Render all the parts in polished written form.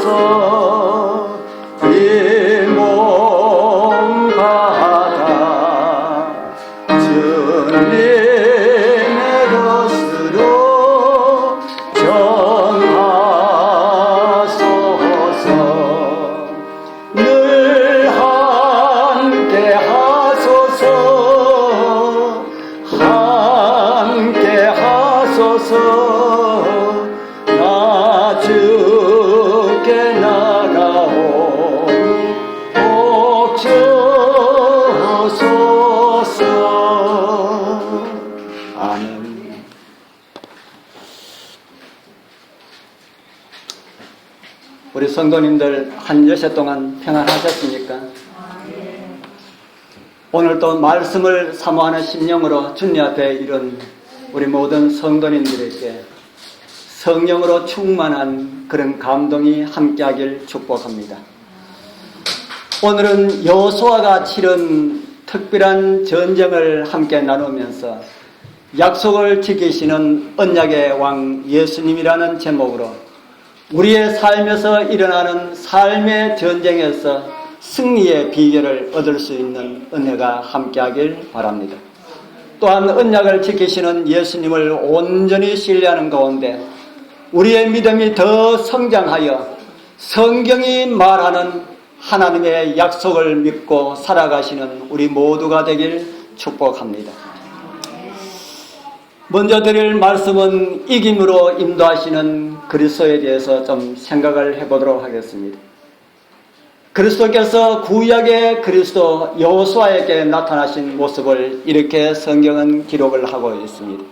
하소서. 이 몸 받아 주님의 것으로 정하소서. 늘 함께 하소서. 함께 하소서. 나 주께 나가오니 복 주소서. 아멘. 우리 성도님들 한 여세 동안 평안하셨습니까? 오늘도 말씀을 사모하는 심령으로 주님 앞에 이른 우리 모든 성도님들에게 성령으로 충만한 그런 감동이 함께하길 축복합니다. 오늘은 여호수아가 치른 특별한 전쟁을 함께 나누면서 약속을 지키시는 언약의 왕 예수님이라는 제목으로 우리의 삶에서 일어나는 삶의 전쟁에서 승리의 비결을 얻을 수 있는 은혜가 함께하길 바랍니다. 또한 언약을 지키시는 예수님을 온전히 신뢰하는 가운데 우리의 믿음이 더 성장하여 성경이 말하는 하나님의 약속을 믿고 살아가시는 우리 모두가 되길 축복합니다. 먼저 드릴 말씀은 이김으로 인도하시는 그리스도에 대해서 좀 생각을 해보도록 하겠습니다. 그리스도께서 구약의 그리스도 여호수아에게 나타나신 모습을 이렇게 성경은 기록을 하고 있습니다.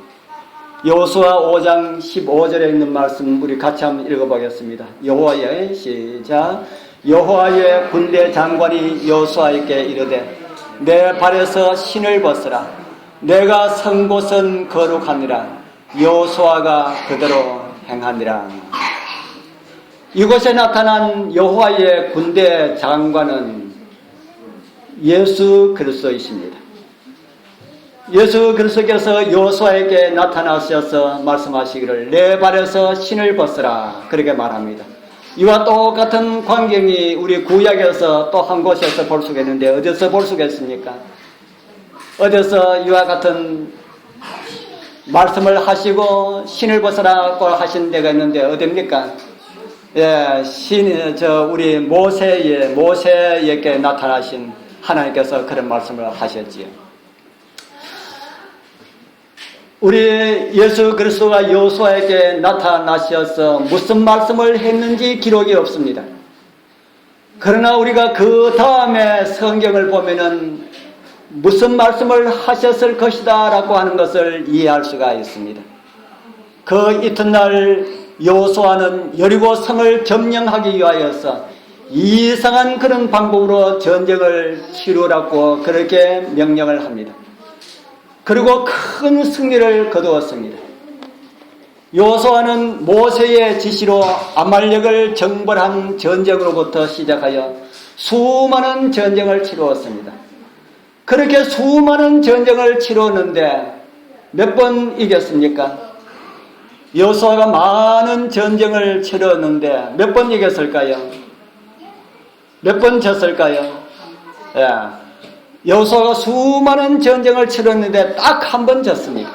여호수아 5장 15절에 있는 말씀 우리 같이 한번 읽어보겠습니다. 여호와의 시작. 여호와의 군대 장관이 여호수아에게 이르되 내 발에서 신을 벗으라. 내가 선 곳은 거룩하니라. 여호수아가 그대로 행하니라. 이곳에 나타난 여호와의 군대 장관은 예수 그리스도이십니다. 예수 그리스도께서 여호수아에게 나타나셔서 말씀하시기를 내 발에서 신을 벗으라 그렇게 말합니다. 이와 똑같은 광경이 우리 구약에서 또 한 곳에서 볼 수가 있는데 어디서 볼 수가 있습니까? 어디서 이와 같은 말씀을 하시고 신을 벗으라고 하신 데가 있는데 어디입니까? 예, 우리 모세에게 나타나신 하나님께서 그런 말씀을 하셨지요. 우리 예수 그리스도가 여호수아에게 나타나셔서 무슨 말씀을 했는지 기록이 없습니다. 그러나 우리가 그 다음에 성경을 보면은 무슨 말씀을 하셨을 것이다 라고 하는 것을 이해할 수가 있습니다. 그 이튿날 여호수아는 여리고 성을 점령하기 위하여서 이상한 그런 방법으로 전쟁을 치르라고 그렇게 명령을 합니다. 그리고 큰 승리를 거두었습니다. 여호수아는 모세의 지시로 아말렉을 정벌한 전쟁으로부터 시작하여 수많은 전쟁을 치루었습니다. 그렇게 수많은 전쟁을 치루었는데 몇 번 이겼습니까? 여호수아가 많은 전쟁을 치루었는데 몇 번 이겼을까요? 몇 번 졌을까요? 예. 여호수아가 수많은 전쟁을 치렀는데 딱 한 번 졌습니다.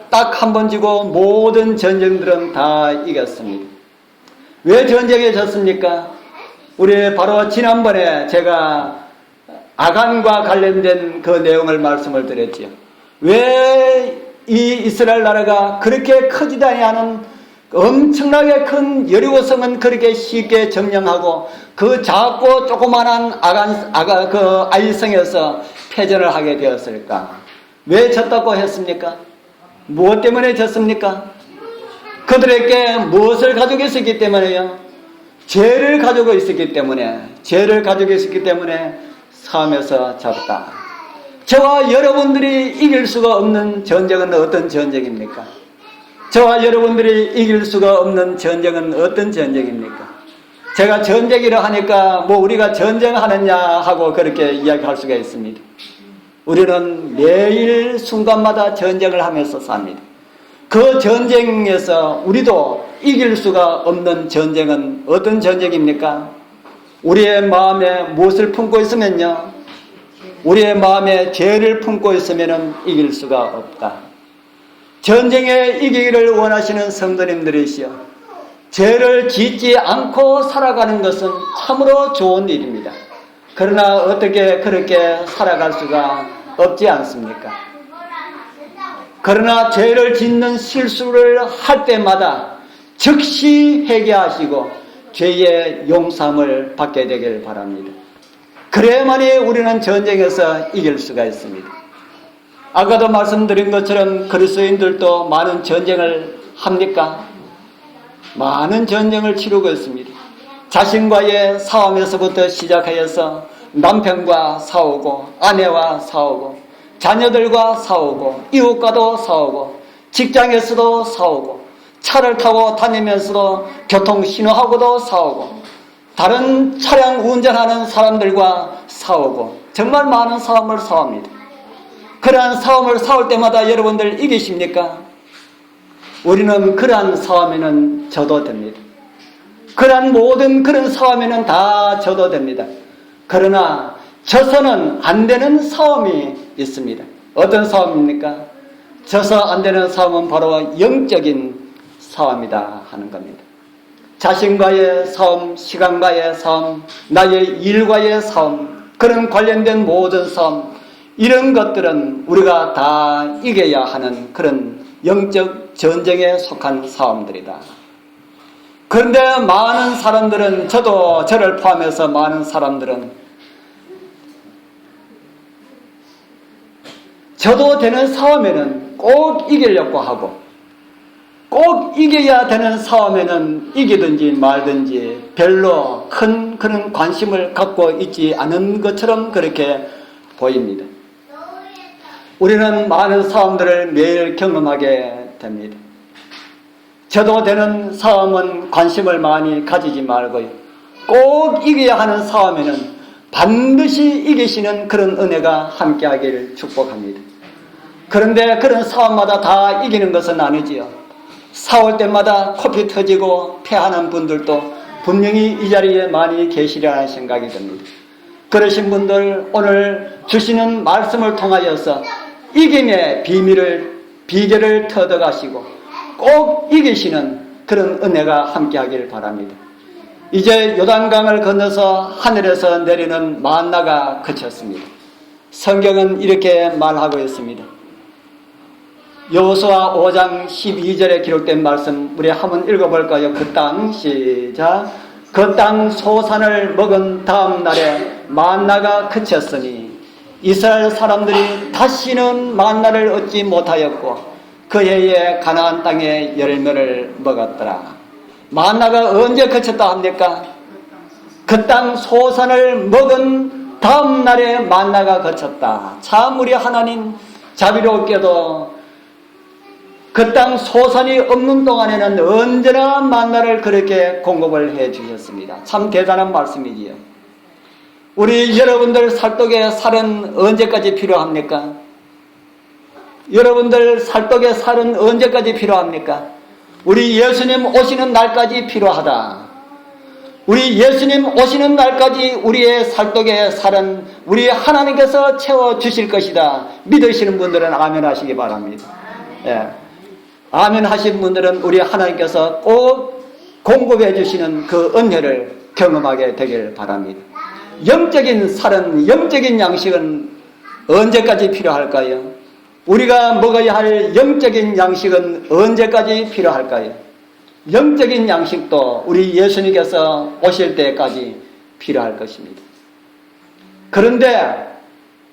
딱 한 번 지고 모든 전쟁들은 다 이겼습니다. 왜 전쟁에 졌습니까? 우리 바로 지난번에 제가 아간과 관련된 그 내용을 말씀을 드렸지요. 왜 이 이스라엘 나라가 그렇게 크지도 않은 엄청나게 큰 여리고성은 그렇게 쉽게 점령하고 그 작고 조그만한 아이성에서 패전을 하게 되었을까? 왜 졌다고 했습니까? 무엇 때문에 졌습니까? 그들에게 무엇을 가지고 있었기 때문에요? 죄를 가지고 있었기 때문에 싸움에서 졌다. 저와 여러분들이 이길 수가 없는 전쟁은 어떤 전쟁입니까? 저와 여러분들이 이길 수가 없는 전쟁은 어떤 전쟁입니까? 제가 전쟁이라 하니까 뭐 우리가 전쟁하느냐 하고 그렇게 이야기할 수가 있습니다. 우리는 매일 순간마다 전쟁을 하면서 삽니다. 그 전쟁에서 우리도 이길 수가 없는 전쟁은 어떤 전쟁입니까? 우리의 마음에 무엇을 품고 있으면요, 우리의 마음에 죄를 품고 있으면 이길 수가 없다. 전쟁에 이기기를 원하시는 성도님들이시여, 죄를 짓지 않고 살아가는 것은 참으로 좋은 일입니다. 그러나 어떻게 그렇게 살아갈 수가 없지 않습니까? 그러나 죄를 짓는 실수를 할 때마다 즉시 회개하시고 죄의 용서함을 받게 되길 바랍니다. 그래야만이 우리는 전쟁에서 이길 수가 있습니다. 아까도 말씀드린 것처럼 그리스도인들도 많은 전쟁을 합니까? 많은 전쟁을 치르고 있습니다. 자신과의 싸움에서부터 시작하여서 남편과 싸우고, 아내와 싸우고, 자녀들과 싸우고, 이웃과도 싸우고, 직장에서도 싸우고, 차를 타고 다니면서도 교통신호하고도 싸우고, 다른 차량 운전하는 사람들과 싸우고, 정말 많은 싸움을 싸웁니다. 그러한 싸움을 싸울 때마다 여러분들 이기십니까? 우리는 그러한 싸움에는 져도 됩니다. 그러한 모든 그런 싸움에는 다 져도 됩니다. 그러나 져서는 안 되는 싸움이 있습니다. 어떤 싸움입니까? 져서 안 되는 싸움은 바로 영적인 싸움이다 하는 겁니다. 자신과의 싸움, 시간과의 싸움, 나의 일과의 싸움, 그런 관련된 모든 싸움, 이런 것들은 우리가 다 이겨야 하는 그런 영적 전쟁에 속한 싸움들이다. 그런데 많은 사람들은, 저도 저를 포함해서 많은 사람들은 저도 되는 싸움에는 꼭 이기려고 하고, 꼭 이겨야 되는 싸움에는 이기든지 말든지 별로 큰 그런 관심을 갖고 있지 않은 것처럼 그렇게 보입니다. 우리는 많은 싸움들을 매일 경험하게 됩니다. 저도 되는 싸움은 관심을 많이 가지지 말고요, 꼭 이겨야 하는 싸움에는 반드시 이기시는 그런 은혜가 함께하기를 축복합니다. 그런데 그런 싸움마다 다 이기는 것은 아니지요. 싸울 때마다 코피 터지고 패하는 분들도 분명히 이 자리에 많이 계시리라는 생각이 듭니다. 그러신 분들, 오늘 주시는 말씀을 통하여서 이김의 비결을 터득하시고 꼭 이기시는 그런 은혜가 함께하기를 바랍니다. 이제 요단강을 건너서 하늘에서 내리는 만나가 그쳤습니다. 성경은 이렇게 말하고 있습니다. 여호수아 5장 12절에 기록된 말씀 우리 한번 읽어볼까요? 그 땅, 시작. 그 땅 소산을 먹은 다음 날에 만나가 그쳤으니 이스라엘 사람들이 다시는 만나를 얻지 못하였고 그 해에 가나안 땅의 열매를 먹었더라. 만나가 언제 그쳤다 합니까? 그 땅 소산을 먹은 다음 날에 만나가 그쳤다. 참 우리 하나님 자비롭게도 그 땅 소산이 없는 동안에는 언제나 만나를 그렇게 공급을 해 주셨습니다. 참 대단한 말씀이지요. 우리 여러분들 살독의 살은 언제까지 필요합니까? 여러분들 살독의 살은 언제까지 필요합니까? 우리 예수님 오시는 날까지 필요하다. 우리 예수님 오시는 날까지 우리의 살독의 살은 우리 하나님께서 채워주실 것이다. 믿으시는 분들은 아멘 하시기 바랍니다. 예. 아멘 하신 분들은 우리 하나님께서 꼭 공급해 주시는 그 은혜를 경험하게 되길 바랍니다. 영적인 살은, 영적인 양식은 언제까지 필요할까요? 우리가 먹어야 할 영적인 양식은 언제까지 필요할까요? 영적인 양식도 우리 예수님께서 오실 때까지 필요할 것입니다. 그런데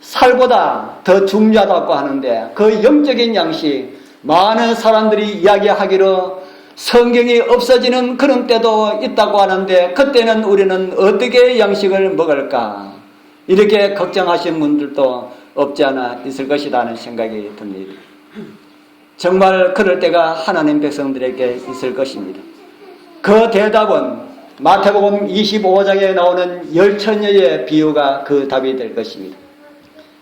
살보다 더 중요하다고 하는데 그 영적인 양식, 많은 사람들이 이야기하기로 성경이 없어지는 그런 때도 있다고 하는데 그때는 우리는 어떻게 양식을 먹을까? 이렇게 걱정하시는 분들도 없지 않아 있을 것이라는 생각이 듭니다. 정말 그럴 때가 하나님 백성들에게 있을 것입니다. 그 대답은 마태복음 25장에 나오는 열처녀의 비유가 그 답이 될 것입니다.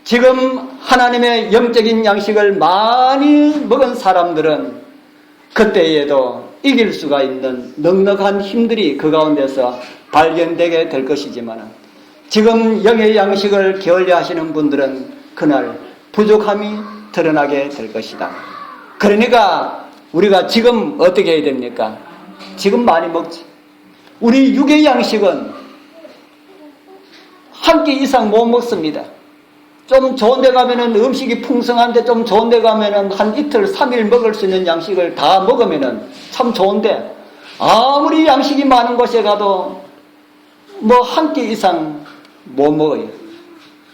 지금 하나님의 영적인 양식을 많이 먹은 사람들은 그때에도 이길 수가 있는 넉넉한 힘들이 그 가운데서 발견되게 될 것이지만 지금 영의 양식을 게을리하시는 분들은 그날 부족함이 드러나게 될 것이다. 그러니까 우리가 지금 어떻게 해야 됩니까? 지금 많이 먹지. 우리 육의 양식은 한 끼 이상 못 먹습니다. 좀 좋은 데 가면은 음식이 풍성한데 좀 좋은 데 가면은 한 이틀, 3일 먹을 수 있는 양식을 다 먹으면은 참 좋은데 아무리 양식이 많은 곳에 가도 뭐 한 끼 이상 못 먹어요.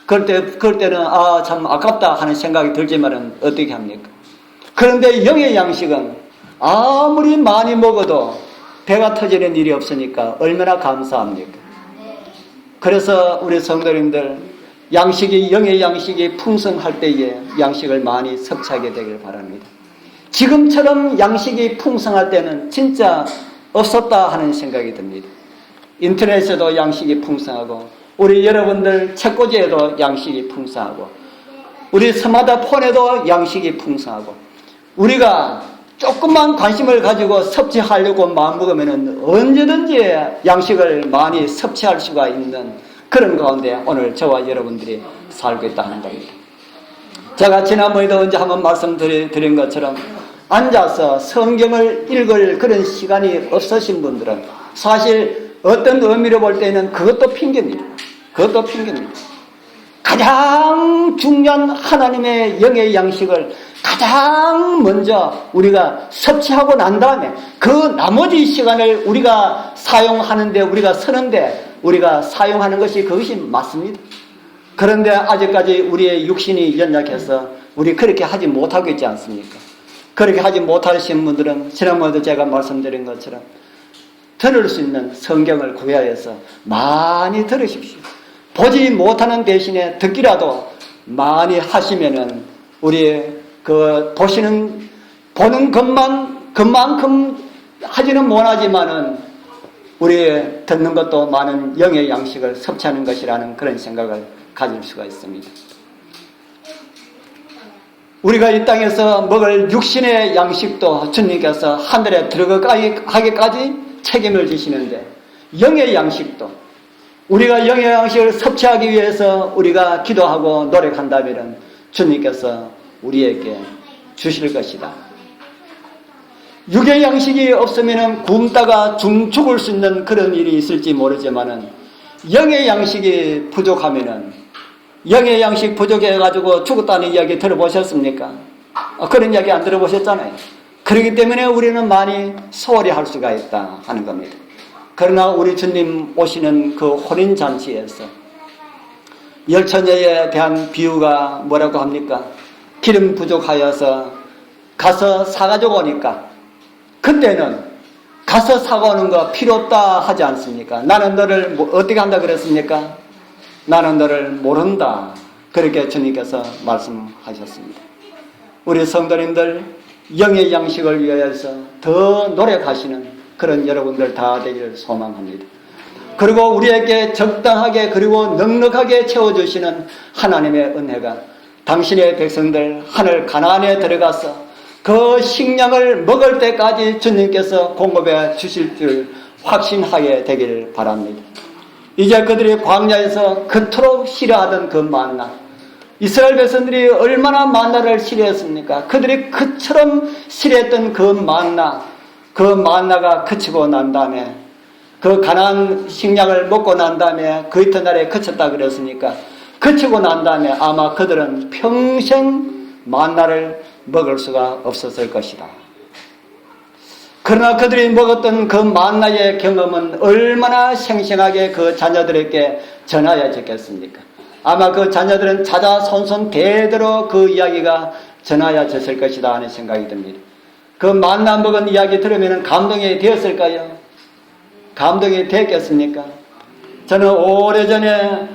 그럴 때는 참 아깝다 하는 생각이 들지만은 어떻게 합니까? 그런데 영의 양식은 아무리 많이 먹어도 배가 터지는 일이 없으니까 얼마나 감사합니까? 그래서 우리 성도님들 영의 양식이 풍성할 때에 양식을 많이 섭취하게 되길 바랍니다. 지금처럼 양식이 풍성할 때는 진짜 없었다 하는 생각이 듭니다. 인터넷에도 양식이 풍성하고 우리 여러분들 책꽂이에도 양식이 풍성하고 우리 스마트폰에도 양식이 풍성하고 우리가 조금만 관심을 가지고 섭취하려고 마음먹으면 언제든지 양식을 많이 섭취할 수가 있는 그런 가운데 오늘 저와 여러분들이 살고 있다는 겁니다. 제가 지난번에도 언제 한번 말씀드린 것처럼 앉아서 성경을 읽을 그런 시간이 없으신 분들은 사실 어떤 의미로 볼 때는 그것도 핑계입니다. 가장 중요한 하나님의 영의 양식을 가장 먼저 우리가 섭취하고 난 다음에 그 나머지 시간을 우리가 사용하는데 우리가 쓰는데 우리가 사용하는 것이 그것이 맞습니다. 그런데 아직까지 우리의 육신이 연약해서 우리 그렇게 하지 못하고 있지 않습니까? 그렇게 하지 못하시는 분들은 지난번에도 제가 말씀드린 것처럼 들을 수 있는 성경을 구하여서 많이 들으십시오. 보지 못하는 대신에 듣기라도 많이 하시면은 우리 보는 것만큼 하지는 못하지만은 우리 듣는 것도 많은 영의 양식을 섭취하는 것이라는 그런 생각을 가질 수가 있습니다. 우리가 이 땅에서 먹을 육신의 양식도 주님께서 하늘에 들어가기까지 책임을 지시는데 영의 양식도 우리가 영의 양식을 섭취하기 위해서 우리가 기도하고 노력한다면 주님께서 우리에게 주실 것이다. 육의 양식이 없으면 굶다가 죽을 수 있는 그런 일이 있을지 모르지만은 영의 양식이 부족하면은 영의 양식 부족해가지고 죽었다는 이야기 들어보셨습니까? 그런 이야기 안 들어보셨잖아요. 그렇기 때문에 우리는 많이 소홀히 할 수가 있다 하는 겁니다. 그러나 우리 주님 오시는 그 혼인잔치에서 열처녀에 대한 비유가 뭐라고 합니까? 기름 부족하여서 가서 사가지고 오니까 그때는 가서 사가오는 거 필요 없다 하지 않습니까? 나는 너를 어떻게 한다 그랬습니까? 나는 너를 모른다. 그렇게 주님께서 말씀하셨습니다. 우리 성도님들 영의 양식을 위해서 더 노력하시는 그런 여러분들 다 되기를 소망합니다. 그리고 우리에게 적당하게 그리고 넉넉하게 채워주시는 하나님의 은혜가 당신의 백성들 하늘 가나안에 들어가서 그 식량을 먹을 때까지 주님께서 공급해 주실 줄 확신하게 되기를 바랍니다. 이제 그들이 광야에서 그토록 싫어하던 그 만나, 이스라엘 백성들이 얼마나 만나를 싫어했습니까? 그들이 그처럼 싫어했던 그 만나가 그치고 난 다음에 그 가나안 식량을 먹고 난 다음에 그 이튿날에 그쳤다 그랬으니까 그치고 난 다음에 아마 그들은 평생 만나를 먹을 수가 없었을 것이다. 그러나 그들이 먹었던 그 만나의 경험은 얼마나 생생하게 그 자녀들에게 전하여졌겠습니까? 아마 그 자녀들은 자자손손 대대로 그 이야기가 전하여졌을 것이다 하는 생각이 듭니다. 그 만나 먹은 이야기 들으면 감동이 되었을까요? 감동이 됐겠습니까? 저는 오래전에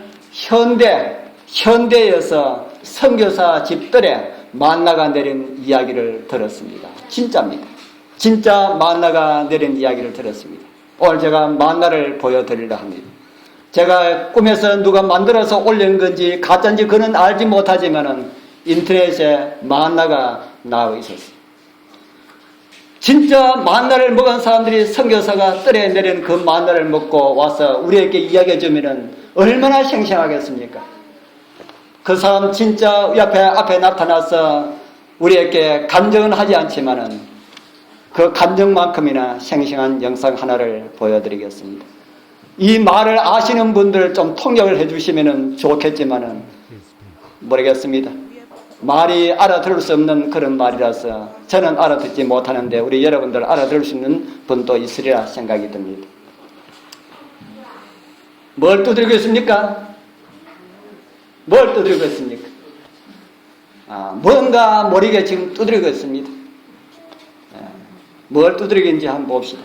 현대에서 선교사 집들에 만나가 내린 이야기를 들었습니다. 진짜입니다. 진짜 만나가 내린 이야기를 들었습니다. 오늘 제가 만나를 보여드리려 합니다. 제가 꿈에서 누가 만들어서 올린 건지 가짜인지 그는 알지 못하지만은 인터넷에 만나가 나와 있었어요. 진짜 만나를 먹은 사람들이 선교사가 뜰에 내린 그 만나를 먹고 와서 우리에게 이야기해 주면은 얼마나 생생하겠습니까? 그 사람 진짜 우리 앞에 나타나서 우리에게 감정은 하지 않지만은 그 감정만큼이나 생생한 영상 하나를 보여드리겠습니다. 이 말을 아시는 분들 좀 통역을 해주시면 좋겠지만은 모르겠습니다. 말이 알아들을 수 없는 그런 말이라서 저는 알아듣지 못하는데 우리 여러분들 알아들을 수 있는 분도 있으리라 생각이 듭니다. 뭘 두드리고 있습니까? 뭘 두드리고 있습니까? 뭔가 모르게 지금 두드리고 있습니다. 뭘 두드리는지 한번 봅시다.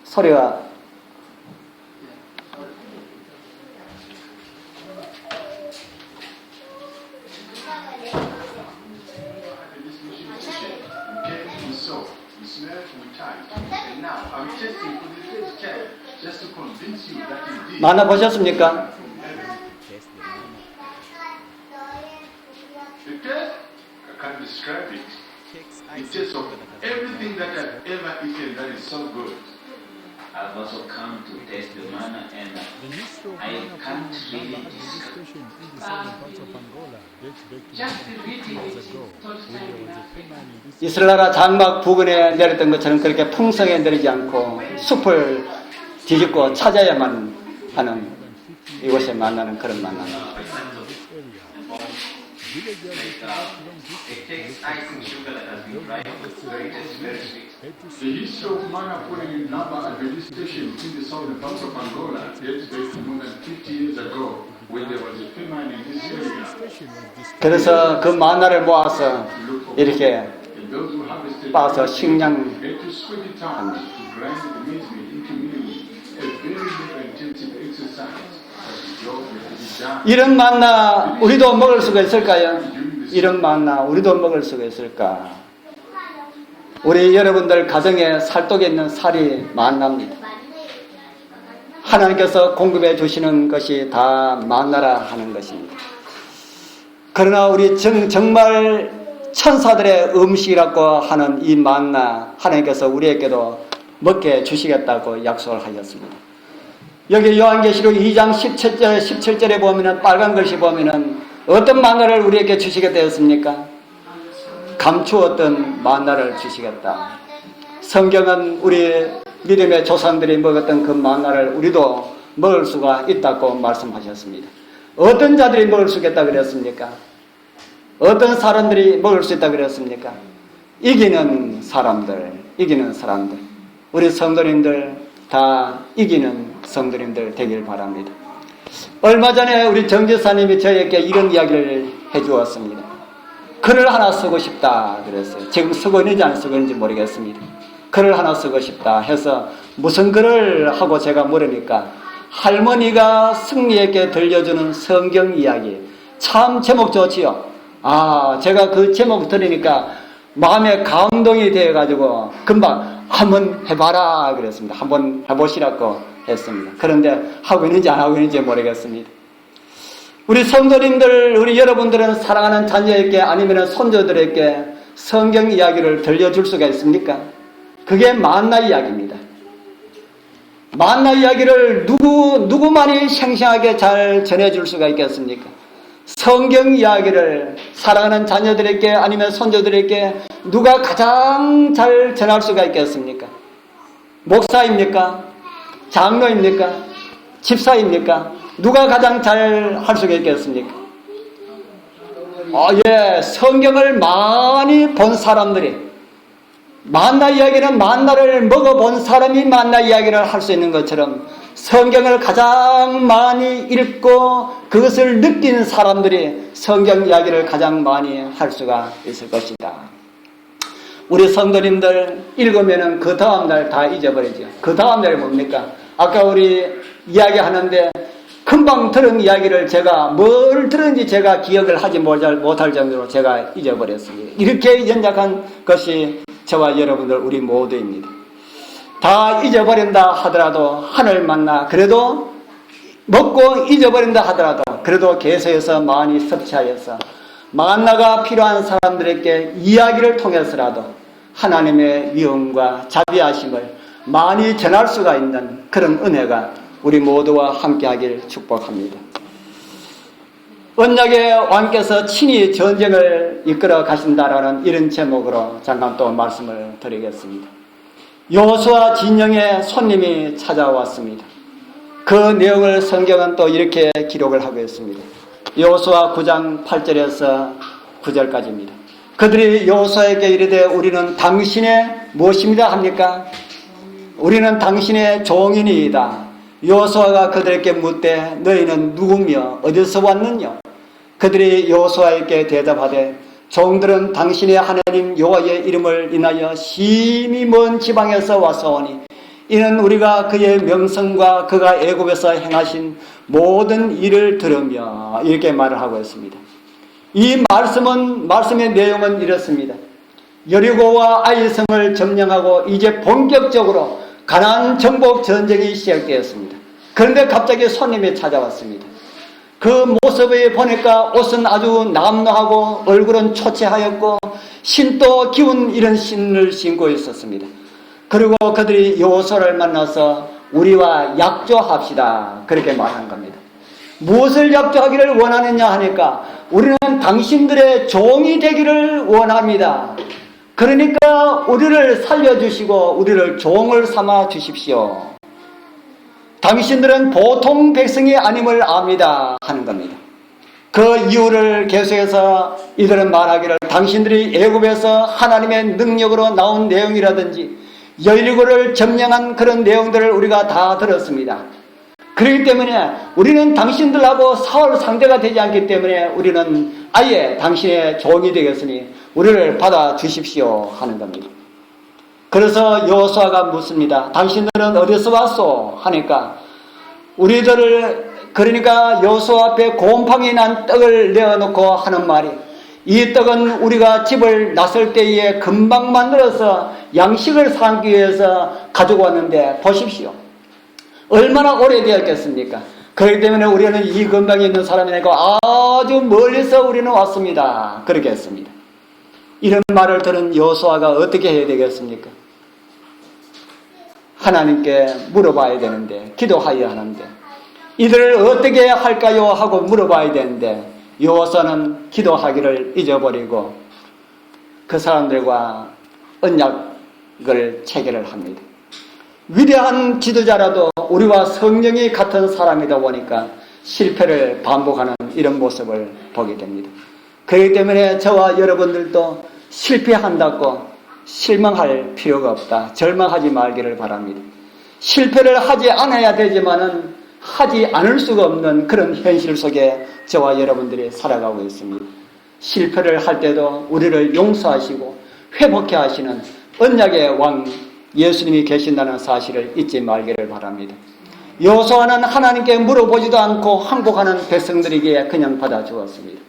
소리가 만나보셨습니까? It tastes of everything that I've ever eaten that is so good. I've also come to taste the manna and I can't really describe. Just reading it 이스라엘 장막 부근에 내렸던 것처럼 그렇게 풍성에 내리지 않고 숲을 뒤집고 찾아야만 하는 이곳에 만나는 그런 만남. It takes ice and sugar that has been dried, so it is very sweet. The history of manna falling in Naba at the station in the southern parts of Angola dates back to more than 50 years ago when there was a famine in this area. 그래서 그 만나를 모아서 이렇게 And those who harvested 빻아서 식량 had to sweat it out to grind the maize meal into meal, a very labor-intensive exercise. But the job had to be done. 이런 만나 우리도 먹을 수가 있을까요? 이런 만나 우리도 먹을 수가 있을까? 우리 여러분들 가정에 살독에 있는 살이 만납니다. 하나님께서 공급해 주시는 것이 다 만나라 하는 것입니다. 그러나 우리 정말 천사들의 음식이라고 하는 이 만나 하나님께서 우리에게도 먹게 주시겠다고 약속을 하셨습니다. 여기 요한계시록 2장 17절에 보면은 빨간 글씨 보면은 어떤 만나를 우리에게 주시게 되었습니까? 감추었던 만나를 주시겠다. 성경은 우리 믿음의 조상들이 먹었던 그 만나를 우리도 먹을 수가 있다고 말씀하셨습니다. 어떤 자들이 먹을 수 있겠다 그랬습니까? 어떤 사람들이 먹을 수 있다 그랬습니까? 이기는 사람들. 우리 성도님들 다 이기는 성도님들 되길 바랍니다. 얼마 전에 우리 정지사님이 저에게 이런 이야기를 해주었습니다. 글을 하나 쓰고 싶다 그랬어요. 지금 쓰고 있는지 안 쓰고 있는지 모르겠습니다. 글을 하나 쓰고 싶다 해서 무슨 글을 하고 제가 물으니까 할머니가 승리에게 들려주는 성경 이야기. 참 제목 좋지요. 제가 그 제목 들으니까 마음에 감동이 되어가지고 금방 한번 해봐라 그랬습니다. 한번 해보시라고 했습니다. 그런데 하고 있는지 안 하고 있는지 모르겠습니다. 우리 성도님들, 우리 여러분들은 사랑하는 자녀에게 아니면 손자들에게 성경 이야기를 들려줄 수가 있습니까? 그게 만나 이야기입니다. 만나 이야기를 누구만이 생생하게 잘 전해줄 수가 있겠습니까? 성경 이야기를 사랑하는 자녀들에게 아니면 손자들에게 누가 가장 잘 전할 수가 있겠습니까? 목사입니까? 장로입니까? 집사입니까? 누가 가장 잘 할 수가 있겠습니까? 성경을 많이 본 사람들이, 만나 이야기는 만나를 먹어본 사람이 만나 이야기를 할 수 있는 것처럼 성경을 가장 많이 읽고 그것을 느낀 사람들이 성경 이야기를 가장 많이 할 수가 있을 것이다. 우리 성도님들 읽으면은 그 다음날 다 잊어버리죠. 그 다음날이 뭡니까? 아까 우리 이야기하는데 금방 들은 이야기를 제가 뭘 들은지 제가 기억을 하지 못할 정도로 제가 잊어버렸습니다. 이렇게 연약한 것이 저와 여러분들 우리 모두입니다. 다 잊어버린다 하더라도 하늘 만나 그래도 먹고 잊어버린다 하더라도 그래도 계속해서 많이 섭취하여서 만나가 필요한 사람들에게 이야기를 통해서라도 하나님의 위엄과 자비하심을 많이 전할 수가 있는 그런 은혜가 우리 모두와 함께하길 축복합니다. 언약의 왕께서 친히 전쟁을 이끌어 가신다라는 이런 제목으로 잠깐 또 말씀을 드리겠습니다. 여호수아 진영에 손님이 찾아왔습니다. 그 내용을 성경은 또 이렇게 기록을 하고 있습니다. 여호수아 9장 8절에서 9절까지입니다. 그들이 여호수아에게 이르되 우리는 당신의 무엇입니다 합니까? 우리는 당신의 종이니이다. 여호수아가 그들에게 묻되 너희는 누구며 어디서 왔느냐? 그들이 여호수아에게 대답하되 종들은 당신의 하나님 여호와의 이름을 인하여 심히 먼 지방에서 왔사오니 이는 우리가 그의 명성과 그가 애굽에서 행하신 모든 일을 들으며 이렇게 말을 하고 있습니다. 이 말씀의 내용은 이렇습니다. 여리고와 아이성을 점령하고 이제 본격적으로 가나안 정복 전쟁이 시작되었습니다. 그런데 갑자기 손님이 찾아왔습니다. 그 모습을 보니까 옷은 아주 남노하고 얼굴은 초췌하였고 신도 기운 이런 신을 신고 있었습니다. 그리고 그들이 여호수아를 만나서 우리와 약조합시다 그렇게 말한 겁니다. 무엇을 약조하기를 원하느냐 하니까 우리는 당신들의 종이 되기를 원합니다. 그러니까 우리를 살려주시고 우리를 종을 삼아 주십시오. 당신들은 보통 백성이 아님을 압니다 하는 겁니다. 그 이유를 계속해서 이들은 말하기를 당신들이 애굽에서 하나님의 능력으로 나온 내용이라든지 여리고를 점령한 그런 내용들을 우리가 다 들었습니다. 그렇기 때문에 우리는 당신들하고 싸울 상대가 되지 않기 때문에 우리는 아예 당신의 종이 되겠으니 우리를 받아주십시오 하는 겁니다. 그래서 여호수아가 묻습니다. 당신들은 어디서 왔소? 하니까 그러니까 여호수아 앞에 곰팡이 난 떡을 내어놓고 하는 말이 이 떡은 우리가 집을 나설 때에 금방 만들어서 양식을 삼기 위해서 가지고 왔는데 보십시오. 얼마나 오래되었겠습니까? 그렇기 때문에 우리는 이 근방에 있는 사람이니까 아주 멀리서 우리는 왔습니다. 그렇게 했습니다. 이런 말을 들은 여호수아가 어떻게 해야 되겠습니까? 하나님께 물어봐야 되는데 기도하여야 하는데 이들을 어떻게 할까요? 하고 물어봐야 되는데 여호수아는 기도하기를 잊어버리고 그 사람들과 언약을 체결을 합니다. 위대한 지도자라도 우리와 성령이 같은 사람이다 보니까 실패를 반복하는 이런 모습을 보게 됩니다. 그렇기 때문에 저와 여러분들도 실패한다고 실망할 필요가 없다. 절망하지 말기를 바랍니다. 실패를 하지 않아야 되지만은 하지 않을 수가 없는 그런 현실 속에 저와 여러분들이 살아가고 있습니다. 실패를 할 때도 우리를 용서하시고 회복해 하시는 언약의 왕 예수님이 계신다는 사실을 잊지 말기를 바랍니다. 여호수아는 하나님께 물어보지도 않고 항복하는 백성들에게 그냥 받아주었습니다.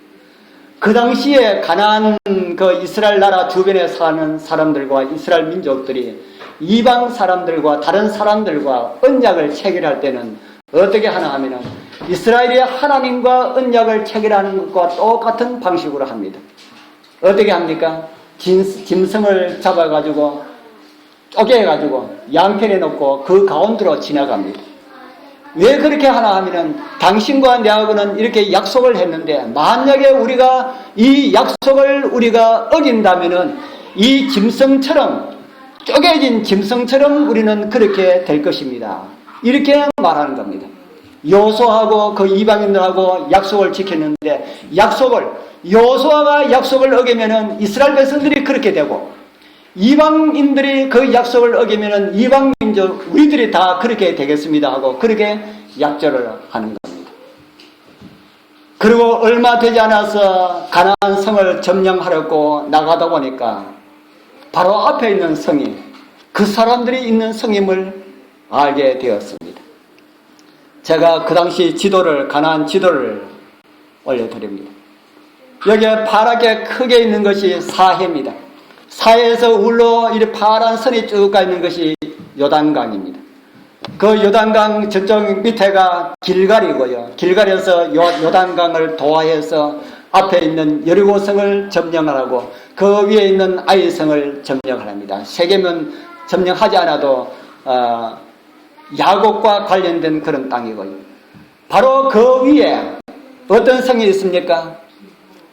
그 당시에 가나안 그 이스라엘 나라 주변에 사는 사람들과 이스라엘 민족들이 이방 사람들과 다른 사람들과 언약을 체결할 때는 어떻게 하나 하면은 이스라엘이 하나님과 언약을 체결하는 것과 똑같은 방식으로 합니다. 어떻게 합니까? 짐승을 잡아가지고 쪼개가지고 양편에 놓고 그 가운데로 지나갑니다. 왜 그렇게 하나 하면은 당신과 내하고는 이렇게 약속을 했는데 만약에 우리가 이 약속을 우리가 어긴다면은 이 짐승처럼 쪼개진 짐승처럼 우리는 그렇게 될 것입니다. 이렇게 말하는 겁니다. 여호수아하고 그 이방인들하고 약속을 지켰는데 여호수아가 약속을 어기면은 이스라엘 백성들이 그렇게 되고 이방인들이 그 약속을 어기면은 이방 민족 우리들이 다 그렇게 되겠습니다 하고 그렇게 약조를 하는 겁니다. 그리고 얼마 되지 않아서 가나안 성을 점령하려고 나가다 보니까 바로 앞에 있는 성이 그 사람들이 있는 성임을 알게 되었습니다. 제가 그 당시 가나안 지도를 올려드립니다. 여기에 파랗게 크게 있는 것이 사해입니다. 사해에서 울로 이 파란 선이 쭉 가 있는 것이 요단강입니다. 그 요단강 저쪽 밑에가 길갈이고요. 길갈에서 요단강을 도하해서 앞에 있는 여리고성을 점령하고 그 위에 있는 아이성을 점령합니다. 세 개면 점령하지 않아도 야곱과 관련된 그런 땅이고요. 바로 그 위에 어떤 성이 있습니까?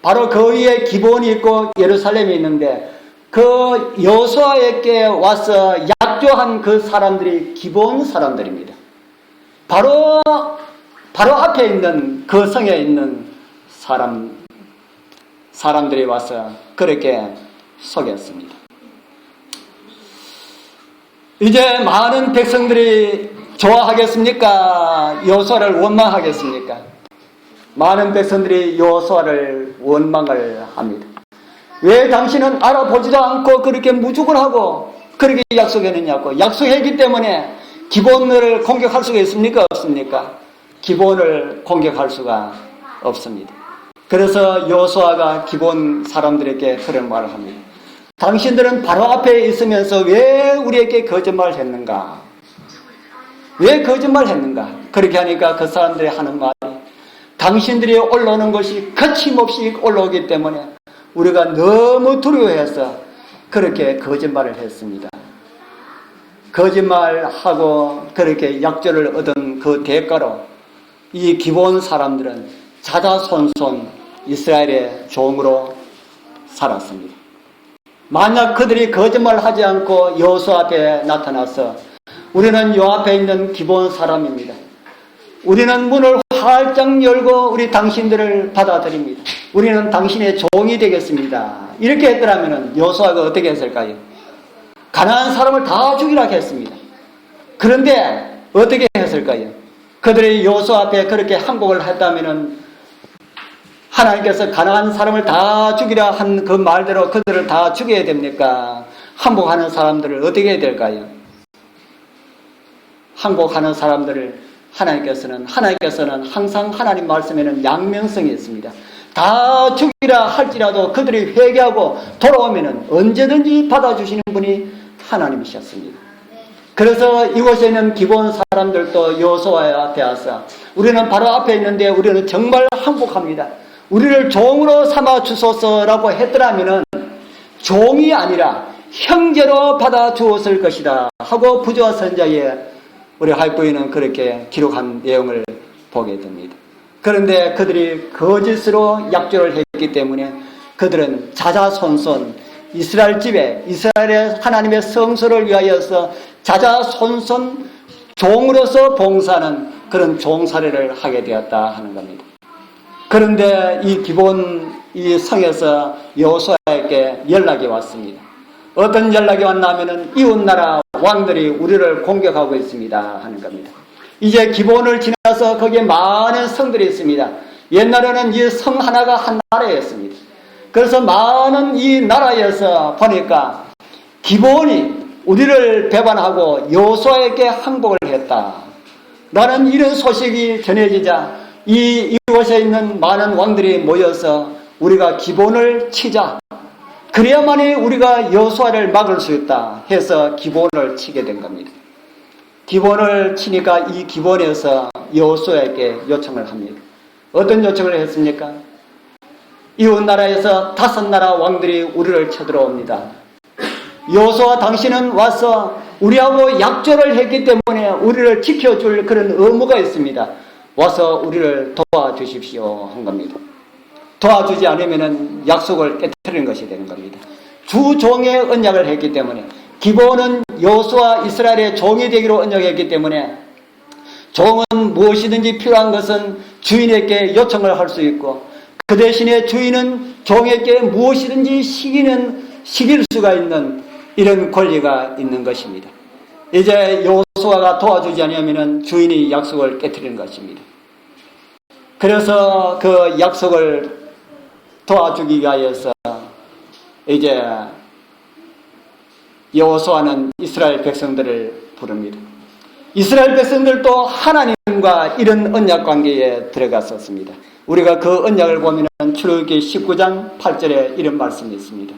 바로 그 위에 기본이 있고 예루살렘이 있는데 그 여호수아에게 와서 약조한 그 사람들이 기본 사람들입니다. 바로 앞에 있는 그 성에 있는 사람들이 와서 그렇게 속였습니다. 이제 많은 백성들이 좋아하겠습니까? 여호수아를 원망하겠습니까? 많은 백성들이 여호수아를 원망을 합니다. 왜 당신은 알아보지도 않고 그렇게 무죽을 하고 그렇게 약속했느냐고. 약속했기 때문에 기본을 공격할 수가 있습니까? 없습니까? 기본을 공격할 수가 없습니다. 그래서 여호수아가 기본 사람들에게 그런 말을 합니다. 당신들은 바로 앞에 있으면서 왜 우리에게 거짓말을 했는가? 왜 거짓말을 했는가? 그렇게 하니까 그 사람들이 하는 말이 당신들이 올라오는 것이 거침없이 올라오기 때문에 우리가 너무 두려워해서 그렇게 거짓말을 했습니다. 거짓말하고 그렇게 약조를 얻은 그 대가로 이 기본 사람들은 자자손손 이스라엘의 종으로 살았습니다. 만약 그들이 거짓말하지 않고 여호수아 앞에 나타나서 우리는 요 앞에 있는 기본 사람입니다. 우리는 문을 활짝 열고 우리 당신들을 받아들입니다. 우리는 당신의 종이 되겠습니다. 이렇게 했더라면 여호수아가 어떻게 했을까요? 가난한 사람을 다 죽이라 했습니다. 그런데 어떻게 했을까요? 그들이 여호수아 앞에 그렇게 항복을 했다면 하나님께서 가난한 사람을 다 죽이라 한 그 말대로 그들을 다 죽여야 됩니까? 항복하는 사람들을 어떻게 해야 될까요? 항복하는 사람들을 하나님께서는 항상 하나님 말씀에는 양면성이 있습니다. 다 죽이라 할지라도 그들이 회개하고 돌아오면 언제든지 받아주시는 분이 하나님이셨습니다. 그래서 이곳에 있는 기본 사람들도 여호수아 앞에 와서 우리는 바로 앞에 있는데 우리는 정말 항복합니다. 우리를 종으로 삼아 주소서라고 했더라면 종이 아니라 형제로 받아 주었을 것이다 하고 부조와 선자의 우리 할부인은 그렇게 기록한 내용을 보게 됩니다. 그런데 그들이 거짓으로 약조를 했기 때문에 그들은 자자손손 이스라엘 집에 이스라엘의 하나님의 성소를 위하여서 자자손손 종으로서 봉사하는 그런 종사례를 하게 되었다 하는 겁니다. 그런데 이 성에서 여호수아에게 연락이 왔습니다. 어떤 연락이 왔냐면은 이웃나라 왕들이 우리를 공격하고 있습니다 하는 겁니다. 이제 기본을 지나서 거기에 많은 성들이 있습니다. 옛날에는 이 성 하나가 한 나라였습니다. 그래서 많은 이 나라에서 보니까 기본이 우리를 배반하고 여호수아에게 항복을 했다. 라는 이런 소식이 전해지자 이곳에 있는 많은 왕들이 모여서 우리가 기본을 치자. 그래야만이 우리가 여호수아를 막을 수 있다 해서 기본을 치게 된 겁니다. 기본을 치니까 이 기본에서 여호수아에게 요청을 합니다. 어떤 요청을 했습니까? 이웃나라에서 5나라 왕들이 우리를 쳐들어옵니다. 여호수아 당신은 와서 우리하고 약조를 했기 때문에 우리를 지켜줄 그런 의무가 있습니다. 와서 우리를 도와주십시오 한 겁니다. 도와주지 않으면 약속을 깨뜨리는 것이 되는 겁니다. 주 종의 언약을 했기 때문에 기본은 여호수아 이스라엘의 종이 되기로 언약했기 때문에 종은 무엇이든지 필요한 것은 주인에게 요청을 할 수 있고 그 대신에 주인은 종에게 무엇이든지 시킬 수가 있는 이런 권리가 있는 것입니다. 이제 여호수아가 도와주지 않으면 주인이 약속을 깨뜨리는 것입니다. 그래서 그 약속을 도와주기 위하여서 이제 여호수아는 이스라엘 백성들을 부릅니다. 이스라엘 백성들도 하나님과 이런 언약 관계에 들어갔었습니다. 우리가 그 언약을 보면 출애굽기 19장 8절에 이런 말씀이 있습니다.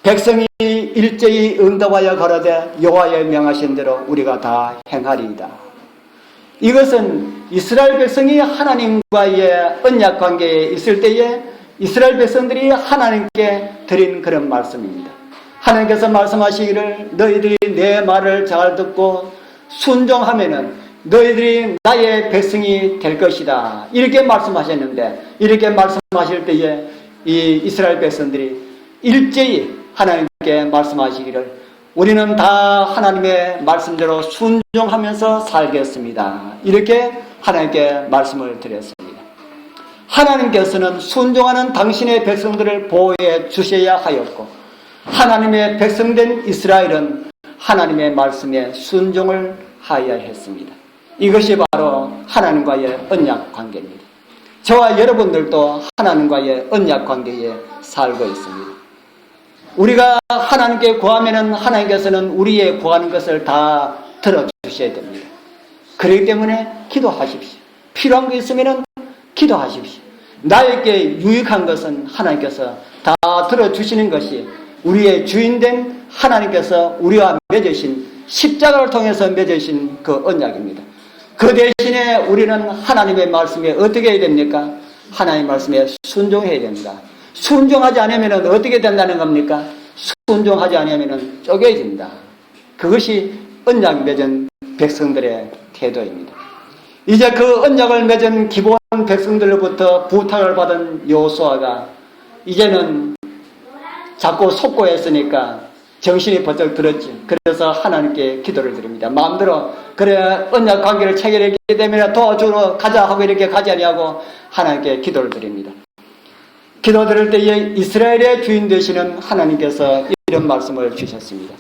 백성이 일제히 응답하여 가로되 여호와의 명하신 대로 우리가 다 행하리이다. 이것은 이스라엘 백성이 하나님과의 언약 관계에 있을 때에 이스라엘 백성들이 하나님께 드린 그런 말씀입니다. 하나님께서 말씀하시기를 너희들이 내 말을 잘 듣고 순종하면은 너희들이 나의 백성이 될 것이다. 이렇게 말씀하셨는데, 이렇게 말씀하실 때에 이 이스라엘 백성들이 일제히 하나님께 말씀하시기를 우리는 다 하나님의 말씀대로 순종하면서 살겠습니다. 이렇게 하나님께 말씀을 드렸습니다. 하나님께서는 순종하는 당신의 백성들을 보호해 주셔야 하였고, 하나님의 백성된 이스라엘은 하나님의 말씀에 순종을 하여야 했습니다. 이것이 바로 하나님과의 언약 관계입니다. 저와 여러분들도 하나님과의 언약 관계에 살고 있습니다. 우리가 하나님께 구하면은 하나님께서는 우리의 구하는 것을 다 들어주셔야 됩니다. 그렇기 때문에 기도하십시오. 필요한 거 있으면은 기도하십시오. 나에게 유익한 것은 하나님께서 다 들어주시는 것이 우리의 주인된 하나님께서 우리와 맺으신 십자가를 통해서 맺으신 그 언약입니다. 그 대신에 우리는 하나님의 말씀에 어떻게 해야 됩니까? 하나님의 말씀에 순종해야 됩니다. 순종하지 않으면 어떻게 된다는 겁니까? 순종하지 않으면 쪼개진다. 그것이 언약 맺은 백성들의 태도입니다. 이제 그 언약을 맺은 기본 백성들로부터 부탁을 받은 여호수아가 이제는 자꾸 속고했으니까 정신이 번쩍 들었지. 그래서 하나님께 기도를 드립니다. 마음대로 그래 언약 관계를 체결했기 때문에 도와주러 가자 하고 이렇게 가지 아니하고 하나님께 기도를 드립니다. 기도 드릴 때에 이스라엘의 주인 되시는 하나님께서 이런 말씀을 주셨습니다.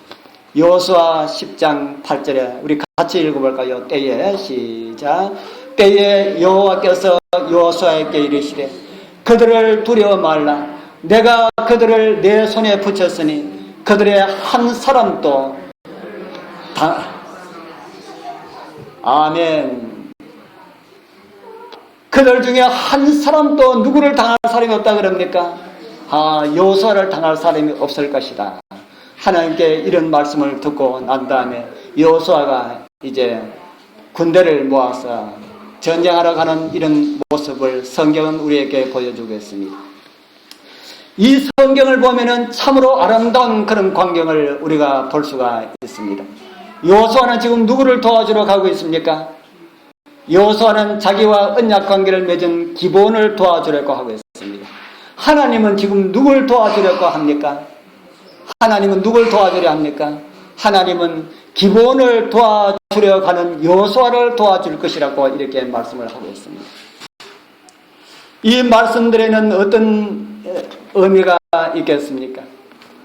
여호수아 10장 8절에 우리 같이 읽어볼까요? 때에 시작. 때에 여호와께서 여호수아에게 이르시되 그들을 두려워 말라. 내가 그들을 내 손에 붙였으니 그들의 한 사람도 아멘. 그들 중에 한 사람도 누구를 당할 사람이 없다 그럽니까? 여호수아를 당할 사람이 없을 것이다. 하나님께 이런 말씀을 듣고 난 다음에 여호수아가 이제 군대를 모아서 전쟁하러 가는 이런 모습을 성경은 우리에게 보여주고 있습니다. 이 성경을 보면은 참으로 아름다운 그런 광경을 우리가 볼 수가 있습니다. 여호수아는 지금 누구를 도와주러 가고 있습니까? 여호수아는 자기와 언약 관계를 맺은 기본을 도와주려고 하고 있습니다. 하나님은 지금 누굴 도와주려고 합니까? 하나님은 누굴 도와주려 합니까? 하나님은 기본을 도와주려 가는 여호수아를 도와줄 것이라고 이렇게 말씀을 하고 있습니다. 이 말씀들에는 어떤 의미가 있겠습니까?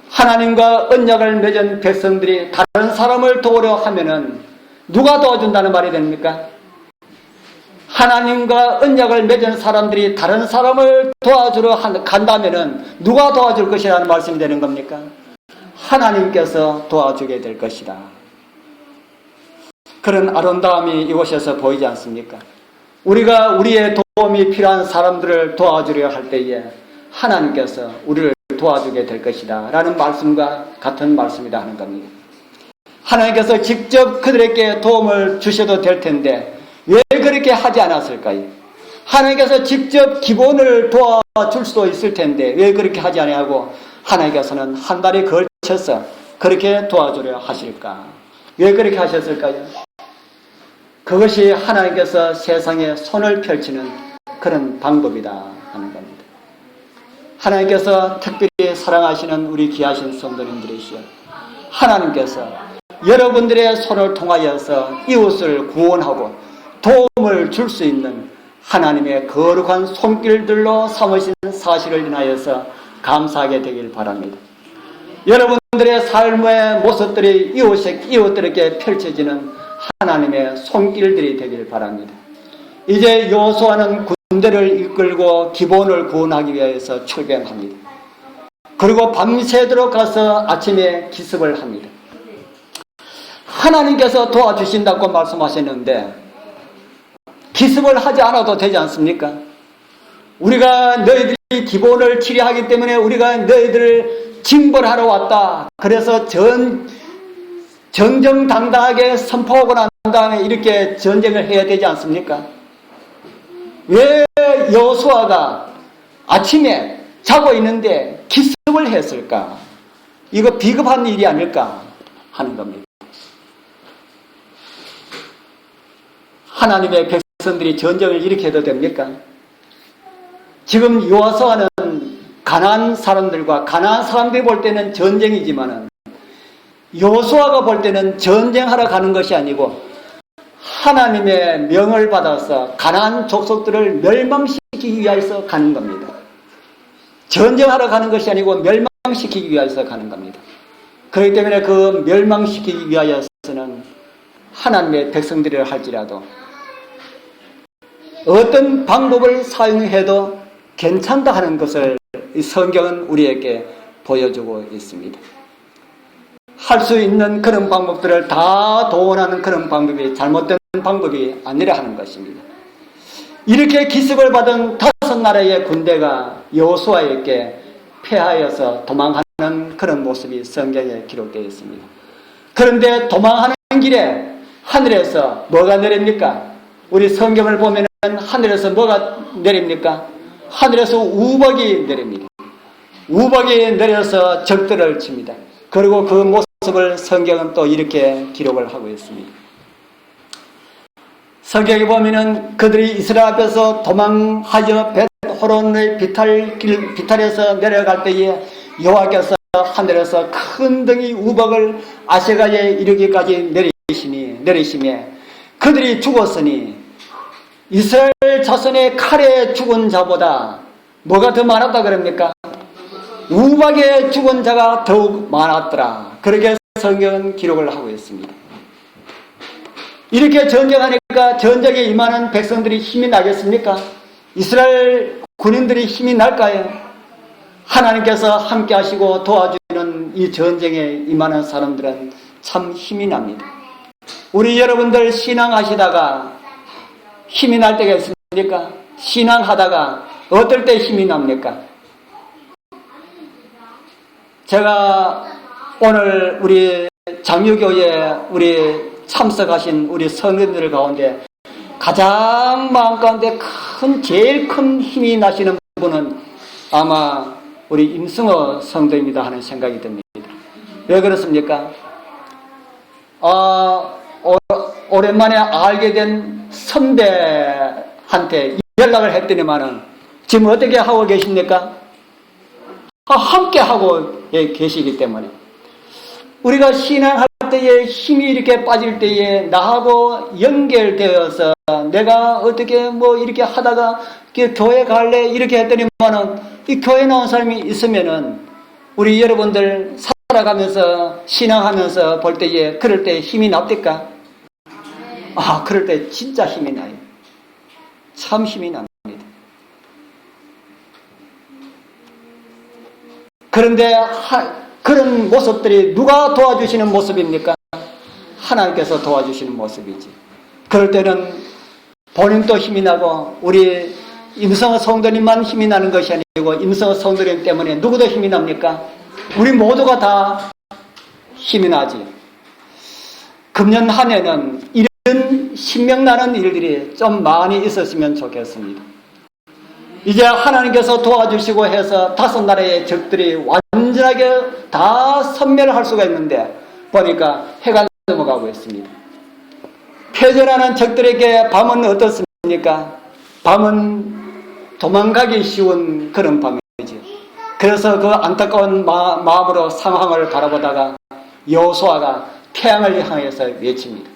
하나님과 언약을 맺은 백성들이 다른 사람을 도우려 하면은 누가 도와준다는 말이 됩니까? 하나님과 언약을 맺은 사람들이 다른 사람을 도와주러 간다면은 누가 도와줄 것이라는 말씀이 되는 겁니까? 하나님께서 도와주게 될 것이다. 그런 아름다움이 이곳에서 보이지 않습니까? 우리가 우리의 도움이 필요한 사람들을 도와주려 할 때에 하나님께서 우리를 도와주게 될 것이다 라는 말씀과 같은 말씀이다 하는 겁니다. 하나님께서 직접 그들에게 도움을 주셔도 될 텐데 왜 그렇게 하지 않았을까요? 하나님께서 직접 기본을 도와줄 수도 있을 텐데 왜 그렇게 하지 아니하고 하나님께서는 한 달에 걸쳐서 그렇게 도와주려 하실까? 왜 그렇게 하셨을까요? 그것이 하나님께서 세상에 손을 펼치는 그런 방법이다 하는 겁니다. 하나님께서 특별히 사랑하시는 우리 귀하신 성도님들이시여, 하나님께서 여러분들의 손을 통하여서 이웃을 구원하고 도움을 줄 수 있는 하나님의 거룩한 손길들로 삼으신 사실을 인하여서 감사하게 되길 바랍니다. 여러분들의 삶의 모습들이 이웃들에게 펼쳐지는 하나님의 손길들이 되길 바랍니다. 이제 여호수아는 군대를 이끌고 기본을 구원하기 위해서 출병합니다. 그리고 밤새도록 가서 아침에 기습을 합니다. 하나님께서 도와주신다고 말씀하셨는데 기습을 하지 않아도 되지 않습니까? 우리가 너희들이 기본을 치료하기 때문에 우리가 너희들을 징벌하러 왔다. 그래서 정정당당하게 선포하고 난 다음에 이렇게 전쟁을 해야 되지 않습니까? 왜 여호수아가 아침에 자고 있는데 기습을 했을까? 이거 비겁한 일이 아닐까 하는 겁니다. 하나님의 백성들이 전쟁을 일으켜도 됩니까? 지금 여호수아는 가나안 사람들과 가나안 사람들이 볼 때는 전쟁이지만은 여호수아가 볼 때는 전쟁하러 가는 것이 아니고 하나님의 명을 받아서 가나안 족속들을 멸망시키기 위해서 가는 겁니다. 전쟁하러 가는 것이 아니고 멸망시키기 위해서 가는 겁니다. 그렇기 때문에 그 멸망시키기 위하여서는 하나님의 백성들이라 할지라도 어떤 방법을 사용해도 괜찮다 하는 것을 이 성경은 우리에게 보여주고 있습니다. 할 수 있는 그런 방법들을 다 동원하는 그런 방법이 잘못된 방법이 아니라 하는 것입니다. 이렇게 기습을 받은 5나라의 군대가 여호수아에게 패하여서 도망하는 그런 모습이 성경에 기록되어 있습니다. 그런데 도망하는 길에 하늘에서 뭐가 내립니까? 우리 성경을 보면 하늘에서 뭐가 내립니까? 하늘에서 우박이 내립니다. 우박이 내려서 적들을 칩니다. 그리고 그 모습을 성경은 또 이렇게 기록을 하고 있습니다. 성경에 보면은 그들이 이스라엘 앞에서 도망하여 벳호론의 비탈에서 내려갈 때에 여호와께서 하늘에서 큰 등이 우박을 아세가에 이르기까지 내리심에 그들이 죽었으니 이스라엘 자손의 칼에 죽은 자보다 뭐가 더 많았다 그럽니까? 우박에 죽은 자가 더욱 많았더라. 그렇게 성경은 기록을 하고 있습니다. 이렇게 전쟁하니까 전쟁에 임하는 백성들이 힘이 나겠습니까? 이스라엘 군인들이 힘이 날까요? 하나님께서 함께 하시고 도와주는 이 전쟁에 임하는 사람들은 참 힘이 납니다. 우리 여러분들 신앙하시다가 힘이 날 때가 있습니까? 신앙하다가 어떨 때 힘이 납니까? 제가 오늘 우리 장유교에 우리 참석하신 우리 성도들 가운데 가장 마음 가운데 제일 큰 힘이 나시는 분은 아마 우리 임승호 성도입니다 하는 생각이 듭니다. 왜 그렇습니까? 오랜만에 알게 된 선배한테 연락을 했더니만은 지금 어떻게 하고 계십니까? 함께 하고 계시기 때문에 우리가 신앙할 때에 힘이 이렇게 빠질 때에 나하고 연결되어서 내가 어떻게 이렇게 하다가 교회 갈래 이렇게 했더니만은 이 교회 나온 사람이 있으면은 우리 여러분들 살아가면서 신앙하면서 볼 때에 그럴 때 힘이 납니까? 그럴 때 진짜 힘이 나요. 참 힘이 납니다. 그런데 그런 모습들이 누가 도와주시는 모습입니까? 하나님께서 도와주시는 모습이지. 그럴 때는 본인도 힘이 나고 우리 임성호 성도님만 힘이 나는 것이 아니고 임성호 성도님 때문에 누구도 힘이 납니까? 우리 모두가 다 힘이 나지. 금년 한 해는 이런 신명나는 일들이 좀 많이 있었으면 좋겠습니다. 이제 하나님께서 도와주시고 해서 5나라의 적들이 완전하게 다 섬멸할 수가 있는데 보니까 해가 넘어가고 있습니다. 패전하는 적들에게 밤은 어떻습니까? 밤은 도망가기 쉬운 그런 밤이지. 그래서 그 안타까운 마음으로 상황을 바라보다가 여호수아가 태양을 향해서 외칩니다.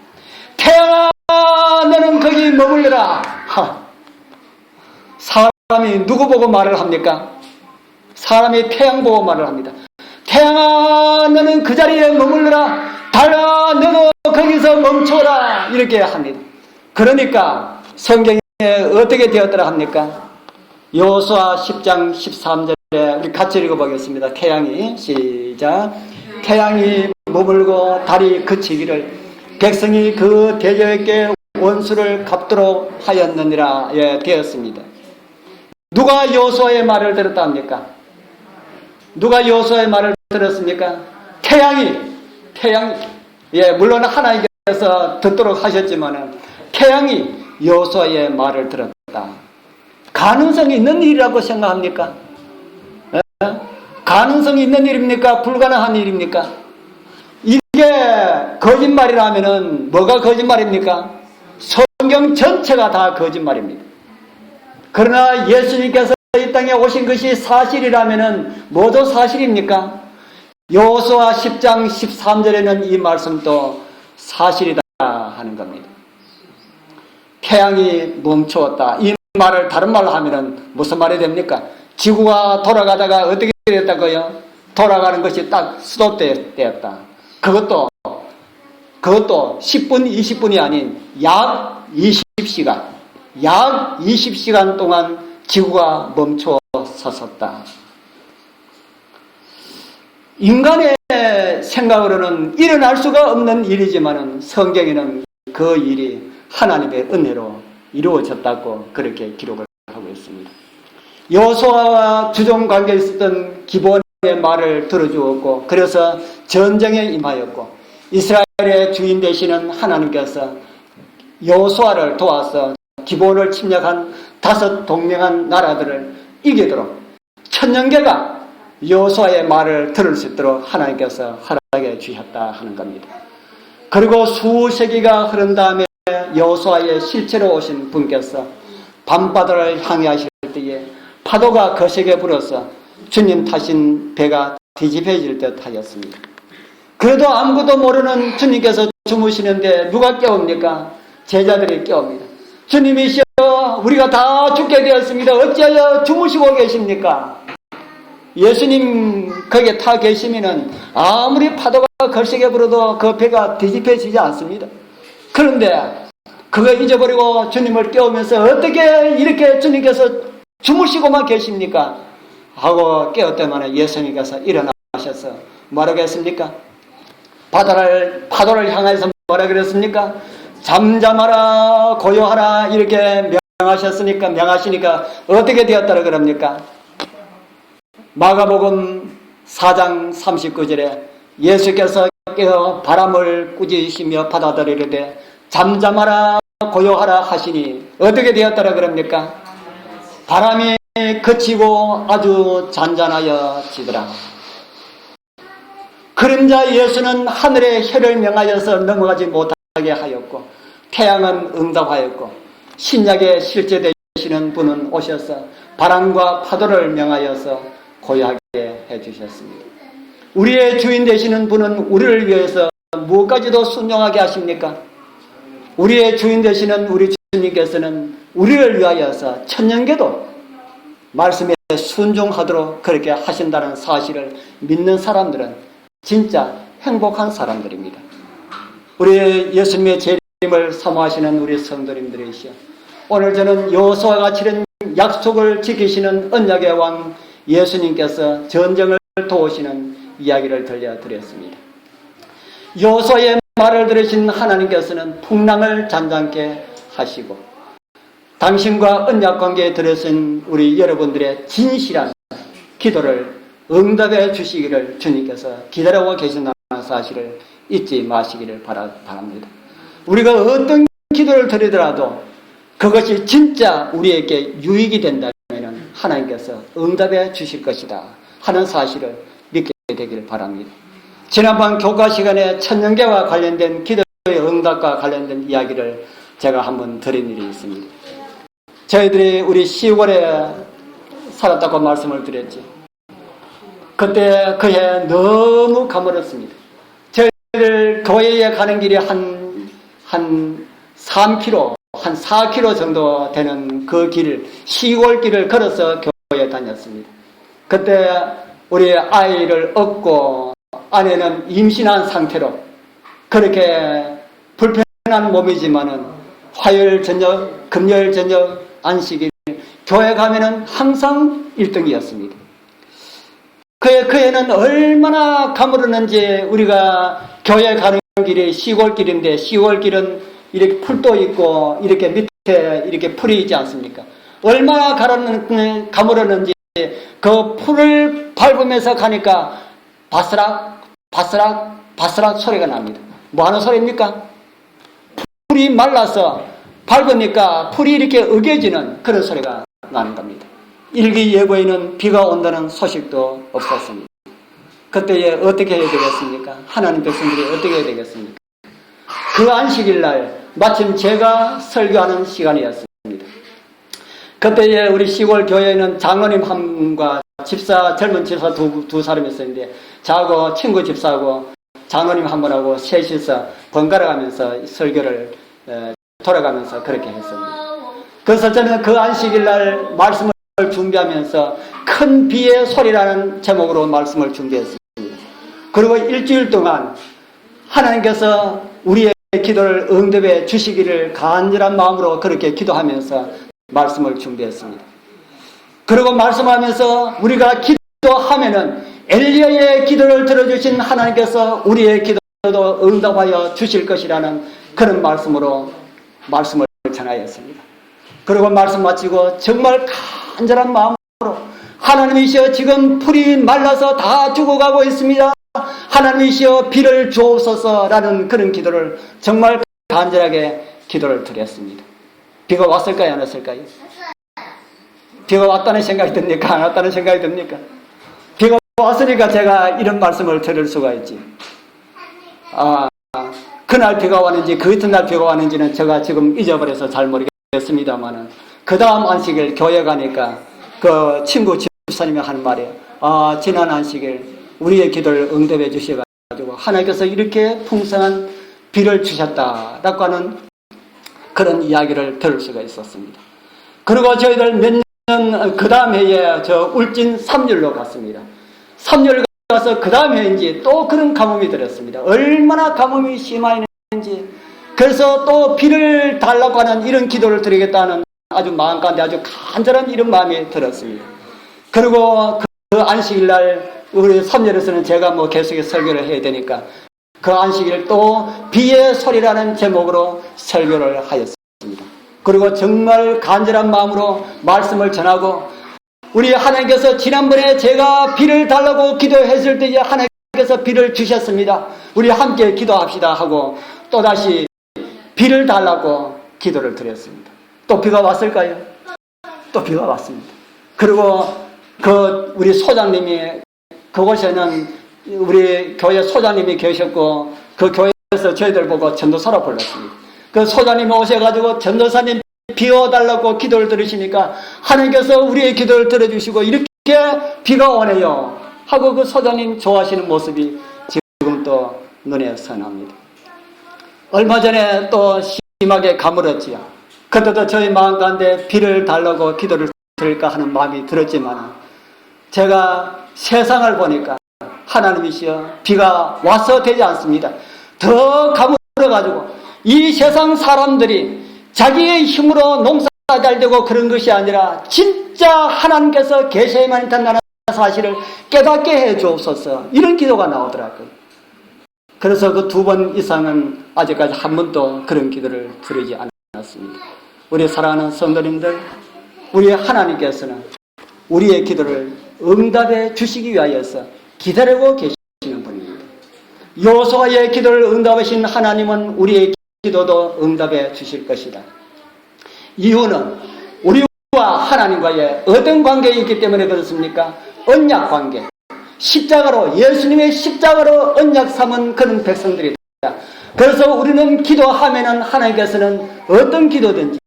태양아, 너는 거기 머물러라. 사람이 누구 보고 말을 합니까? 사람이 태양 보고 말을 합니다. 태양아, 너는 그 자리에 머물러라. 달아, 너도 거기서 멈춰라. 이렇게 합니다. 그러니까 성경에 어떻게 되었더라 합니까? 여호수아 10장 13절에 우리 같이 읽어보겠습니다. 태양이 시작. 태양이 머물고 달이 그치기를 백성이 그 대적에게 원수를 갚도록 하였느니라 되었습니다. 누가 여호수아의 말을 들었다 합니까? 누가 여호수아의 말을 들었습니까? 태양이, 예, 물론 하나님께서 듣도록 하셨지만은 태양이 여호수아의 말을 들었다. 가능성이 있는 일이라고 생각합니까? 예? 가능성이 있는 일입니까? 불가능한 일입니까? 이게 거짓말이라면은 뭐가 거짓말입니까? 성경 전체가 다 거짓말입니다. 그러나 예수님께서 이 땅에 오신 것이 사실이라면은 뭐도 사실입니까? 여호수아 10장 13절에는 이 말씀도 사실이다 하는 겁니다. 태양이 멈추었다. 이 말을 다른 말로 하면은 무슨 말이 됩니까? 지구가 돌아가다가 어떻게 됐다고요? 돌아가는 것이 딱 스톱되었다. 그것도 10분, 20분이 아닌 약 20시간. 약 20시간 동안 지구가 멈춰 섰었다. 인간의 생각으로는 일어날 수가 없는 일이지만은 성경에는 그 일이 하나님의 은혜로 이루어졌다고 그렇게 기록을 하고 있습니다. 여호수아와 주종 관계에 있었던 기본의 말을 들어주었고, 그래서 전쟁에 임하였고, 이스라엘의 주인 되시는 하나님께서 여호수아를 도와서 기본을 침략한 5 동맹한 나라들을 이기도록 천년계가 여호수아의 말을 들을 수 있도록 하나님께서 허락해 주셨다 하는 겁니다. 그리고 수세기가 흐른 다음에 여호수아의 실체로 오신 분께서 밤바다를 향해 하실 때에 파도가 거세게 불어서 주님 타신 배가 뒤집혀질 듯 하였습니다. 그래도 아무것도 모르는 주님께서 주무시는데 누가 깨웁니까? 제자들이 깨웁니다. 주님이시여, 우리가 다 죽게 되었습니다. 어찌하여 주무시고 계십니까? 예수님 거기에 타 계시면은 아무리 파도가 거세게 불어도 그 배가 뒤집혀지지 않습니다. 그런데 그거 잊어버리고 주님을 깨우면서 어떻게 이렇게 주님께서 주무시고만 계십니까? 하고 깨웠더니 예수님께서 일어나셔서 뭐라고 했습니까? 파도를 향해서 뭐라 그랬습니까? 잠잠하라, 고요하라, 이렇게 명하시니까 어떻게 되었다고 그럽니까? 마가복음 4장 39절에 예수께서 깨어 바람을 꾸짖으시며 바다들을 이르되 잠잠하라, 고요하라 하시니 어떻게 되었다고 그럽니까? 바람이 그치고 아주 잔잔하여지더라. 그림자 예수는 하늘의 혀를 명하여서 넘어가지 못하게 하였고, 태양은 응답하였고, 신약에 실제 되시는 분은 오셔서 바람과 파도를 명하여서 고요하게 해주셨습니다. 우리의 주인 되시는 분은 우리를 위해서 무엇까지도 순종하게 하십니까? 우리의 주인 되시는 우리 주님께서는 우리를 위하여서 천년계도 말씀에 순종하도록 그렇게 하신다는 사실을 믿는 사람들은 진짜 행복한 사람들입니다. 우리 예수님의 재림을 사모하시는 우리 성도님들이시여, 오늘 저는 여호수아가 치른 약속을 지키시는 언약의 왕 예수님께서 전쟁을 도우시는 이야기를 들려드렸습니다. 여호수아의 말을 들으신 하나님께서는 풍랑을 잔잔케 하시고, 당신과 언약관계에 들으신 우리 여러분들의 진실한 기도를 응답해 주시기를 주님께서 기다리고 계신다는 사실을 잊지 마시기를 바랍니다. 우리가 어떤 기도를 드리더라도 그것이 진짜 우리에게 유익이 된다면 하나님께서 응답해 주실 것이다 하는 사실을 믿게 되기를 바랍니다. 지난번 교과 시간에 천년계와 관련된 기도의 응답과 관련된 이야기를 제가 한번 드린 일이 있습니다. 저희들이 우리 10월에 살았다고 말씀을 드렸지. 그때 그해 너무 가물었습니다. 저희들 교회에 가는 길이 한 3km, 한 4km 정도 되는 그 길, 시골길을 걸어서 교회에 다녔습니다. 그때 우리 아이를 얻고 아내는 임신한 상태로 그렇게 불편한 몸이지만은 화요일 저녁, 금요일 저녁 안식일 교회 가면은 항상 1등이었습니다. 그 애는 얼마나 가물었는지, 우리가 교회 가는 길이 시골길인데 시골길은 이렇게 풀도 있고 이렇게 밑에 이렇게 풀이 있지 않습니까? 얼마나 가물었는지 그 풀을 밟으면서 가니까 바스락 바스락 바스락 소리가 납니다. 뭐 하는 소리입니까? 풀이 말라서 밟으니까 풀이 이렇게 으개지는 그런 소리가 나는 겁니다. 일기예보에는 비가 온다는 소식도 없었습니다. 그때에 어떻게 해야 되겠습니까? 하나님 백성들이 어떻게 해야 되겠습니까? 그 안식일 날 마침 제가 설교하는 시간이었습니다. 그때에 우리 시골 교회에는 장로님 한 분과 집사, 젊은 집사 두 사람이 있었는데 저하고 친구 집사하고 장로님 한 분하고 셋이서 번갈아 가면서 설교를 돌아가면서 그렇게 했습니다. 그래서 저는 그 안식일 날 말씀을 준비하면서 큰 비의 소리라는 제목으로 말씀을 준비했습니다. 그리고 일주일 동안 하나님께서 우리의 기도를 응답해 주시기를 간절한 마음으로 그렇게 기도하면서 말씀을 준비했습니다. 그리고 말씀하면서 우리가 기도하면은 엘리야의 기도를 들어주신 하나님께서 우리의 기도도 응답하여 주실 것이라는 그런 말씀으로 말씀을 전하였습니다. 그리고 말씀 마치고 정말 간절한 마음으로 하나님이시여 지금 풀이 말라서 다 죽어가고 있습니다. 하나님이시여 비를 주옵소서라는 그런 기도를 정말 간절하게 기도를 드렸습니다. 비가 왔을까요? 안 왔을까요? 비가 왔다는 생각이 듭니까? 안 왔다는 생각이 듭니까? 비가 왔으니까 제가 이런 말씀을 드릴 수가 있지. 그날 비가 왔는지 그 이튿날 비가 왔는지는 제가 지금 잊어버려서 잘 모르겠습니다만은 그 다음 안식일 교회 가니까 그 친구 집사님이 하는 말이에요. 지난 안식일 우리의 기도를 응답해 주셔가지고 하나님께서 이렇게 풍성한 비를 주셨다라고 하는 그런 이야기를 들을 수가 있었습니다. 그리고 저희들 몇 년 그 다음 해에 저 울진 삼열로 갔습니다. 삼열 가서 그 다음 해인지 또 그런 가뭄이 들었습니다. 얼마나 가뭄이 심했는지. 그래서 또 비를 달라고 하는 이런 기도를 드리겠다는 아주 마음 가운데 아주 간절한 이런 마음이 들었습니다. 그리고 그 안식일 날 우리 삼열에서는 제가 뭐 계속해서 설교를 해야 되니까 그 안식일 또 비의 소리라는 제목으로 설교를 하였습니다. 그리고 정말 간절한 마음으로 말씀을 전하고 우리 하나님께서 지난번에 제가 비를 달라고 기도했을 때에 하나님께서 비를 주셨습니다. 우리 함께 기도합시다 하고 또다시 비를 달라고 기도를 드렸습니다. 또 비가 왔을까요? 또 비가 왔습니다. 그리고 우리 소장님이 그곳에는 우리 교회 소장님이 계셨고 그 교회에서 저희들 보고 전도사로 불렀습니다. 그 소장님이 오셔가지고 전도사님 비워달라고 기도를 들으시니까 하나님께서 우리의 기도를 들어주시고 이렇게 비가 오네요 하고 그 소장님 좋아하시는 모습이 지금 또 눈에 선합니다. 얼마 전에 또 심하게 가물었지요. 그때도 저희 마음 가운데 비를 달라고 기도를 드릴까 하는 마음이 들었지만 제가 세상을 보니까 하나님이시여 비가 와서 되지 않습니다. 더 가물어가지고 이 세상 사람들이 자기의 힘으로 농사 잘 되고 그런 것이 아니라 진짜 하나님께서 계셔야만 한다는 사실을 깨닫게 해 주옵소서 이런 기도가 나오더라고요. 그래서 그 2번 이상은 아직까지 한 번도 그런 기도를 드리지 않았습니다. 우리 사랑하는 성도님들, 우리 하나님께서는 우리의 기도를 응답해 주시기 위하여서 기다리고 계시는 분입니다. 여호수아의 기도를 응답하신 하나님은 우리의 기도도 응답해 주실 것이다. 이유는 우리와 하나님과의 어떤 관계에 있기 때문에 그렇습니까? 언약 관계. 십자가로 예수님의 십자가로 언약 삼은 그런 백성들이다. 그래서 우리는 기도하면은 하나님께서는 어떤 기도든지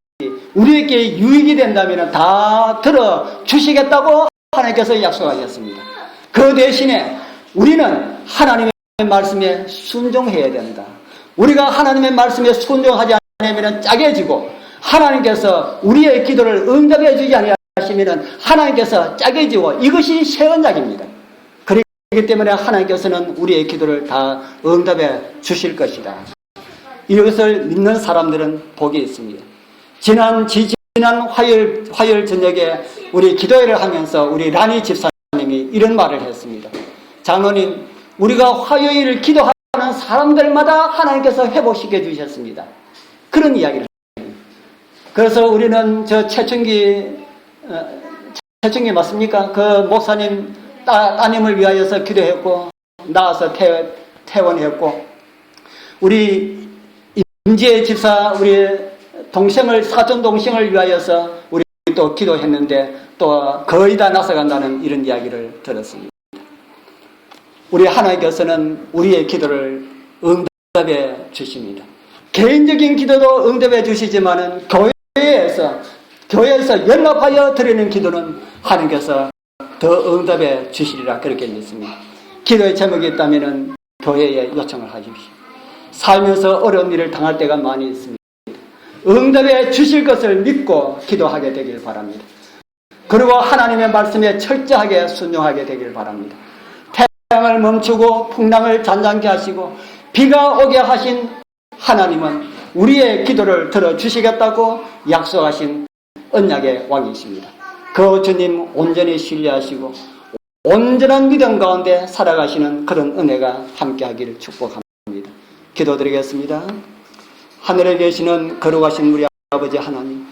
우리에게 유익이 된다면 다 들어주시겠다고 하나님께서 약속하셨습니다. 그 대신에 우리는 하나님의 말씀에 순종해야 된다. 우리가 하나님의 말씀에 순종하지 않으면 짜게지고 하나님께서 우리의 기도를 응답해 주지 아니하시면 하나님께서 짜게지고 이것이 새 언약입니다. 그렇기 때문에 하나님께서는 우리의 기도를 다 응답해 주실 것이다. 이것을 믿는 사람들은 복이 있습니다. 지난 화요일 저녁에 우리 기도회를 하면서 우리 라니 집사님이 이런 말을 했습니다. 장로님, 우리가 화요일을 기도하는 사람들마다 하나님께서 회복시켜 주셨습니다. 그런 이야기를 해요. 그래서 우리는 저 최충기 맞습니까? 그 목사님 따님을 위하여서 기도했고 나와서 퇴원했고 우리 임지혜 집사 우리 사촌 동생을 위하여서 우리 또 기도했는데 또 거의 다 나서간다는 이런 이야기를 들었습니다. 우리 하나님께서는 우리의 기도를 응답해 주십니다. 개인적인 기도도 응답해 주시지만은 교회에서 연합하여 드리는 기도는 하나님께서 더 응답해 주시리라 그렇게 믿습니다. 기도의 제목이 있다면 교회에 요청을 하십시오. 살면서 어려운 일을 당할 때가 많이 있습니다. 응답해 주실 것을 믿고 기도하게 되길 바랍니다. 그리고 하나님의 말씀에 철저하게 순종하게 되길 바랍니다. 태양을 멈추고 풍랑을 잔잔케 하시고 비가 오게 하신 하나님은 우리의 기도를 들어주시겠다고 약속하신 언약의 왕이십니다. 그 주님 온전히 신뢰하시고 온전한 믿음 가운데 살아가시는 그런 은혜가 함께하기를 축복합니다. 기도드리겠습니다. 하늘에 계시는 거룩하신 우리 아버지 하나님,